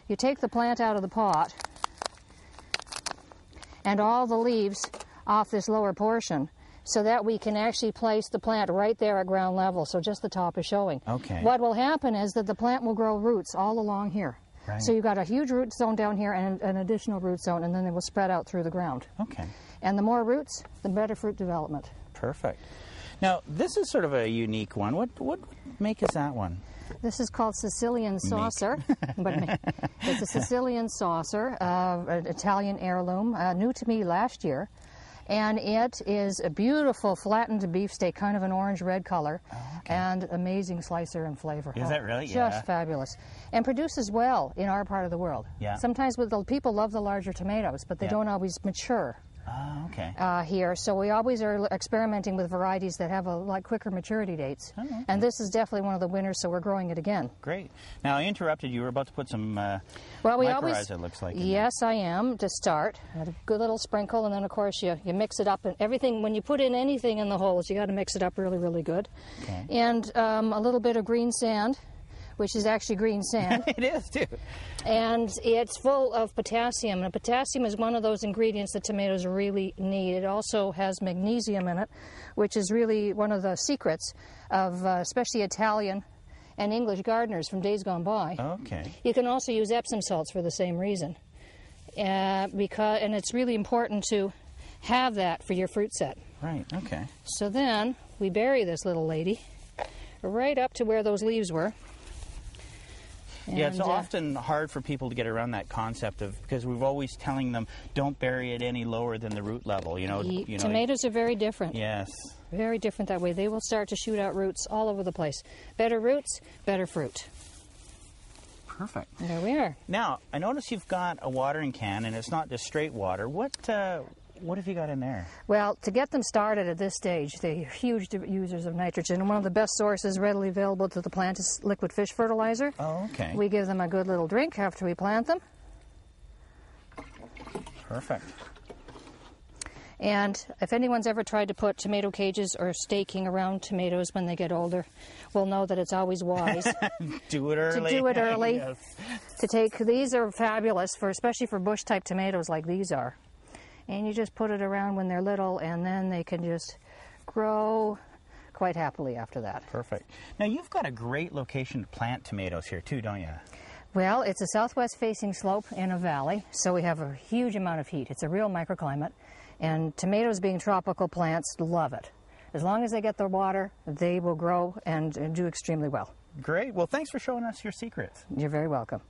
you take the plant out of the pot and all the leaves off this lower portion so that we can actually place the plant right there at ground level, so just the top is showing. Okay. What will happen is that the plant will grow roots all along here. Right. So you've got a huge root zone down here and an additional root zone, and then they will spread out through the ground. Okay. And the more roots, the better fruit development. Perfect. Now, this is sort of a unique one. What make is that one? This is called Sicilian saucer. It's a Sicilian saucer, an Italian heirloom, new to me last year. And it is a beautiful flattened beefsteak, kind of an orange-red color, and amazing slicer and flavor. Is that really? Just fabulous. And produces well in our part of the world. Yeah. Sometimes people love the larger tomatoes, but they don't always mature. Oh, okay. Here, so we always are experimenting with varieties that have like quicker maturity dates. Oh, okay. And this is definitely one of the winners, so we're growing it again. Great. Now, I interrupted you. You were about to put some mycorrhiza, it looks like. Yes, I am, to start. A good little sprinkle, and then, of course, you mix it up. And everything, when you put in anything in the holes, you got to mix it up really, really good. Okay. And a little bit of green sand, which is actually green sand. It is, too. And it's full of potassium. And potassium is one of those ingredients that tomatoes really need. It also has magnesium in it, which is really one of the secrets of especially Italian and English gardeners from days gone by. Okay. You can also use Epsom salts for the same reason. And it's really important to have that for your fruit set. Right, okay. So then we bury this little lady right up to where those leaves were. Yeah, it's often hard for people to get around that concept of, because we're always telling them, don't bury it any lower than the root level, Tomatoes are very different. Yes. Very different that way. They will start to shoot out roots all over the place. Better roots, better fruit. Perfect. There we are. Now, I notice you've got a watering can, and it's not just straight water. What have you got in there? Well, to get them started at this stage, they're huge users of nitrogen. And one of the best sources readily available to the plant is liquid fish fertilizer. Oh, okay. We give them a good little drink after we plant them. Perfect. And if anyone's ever tried to put tomato cages or staking around tomatoes when they get older, will know that it's always wise do it early. To do it early. Yes. These are fabulous, especially for bush-type tomatoes like these are. And you just put it around when they're little, and then they can just grow quite happily after that. Perfect. Now, you've got a great location to plant tomatoes here, too, don't you? Well, it's a southwest-facing slope in a valley, so we have a huge amount of heat. It's a real microclimate, and tomatoes, being tropical plants, love it. As long as they get their water, they will grow and do extremely well. Great. Well, thanks for showing us your secrets. You're very welcome.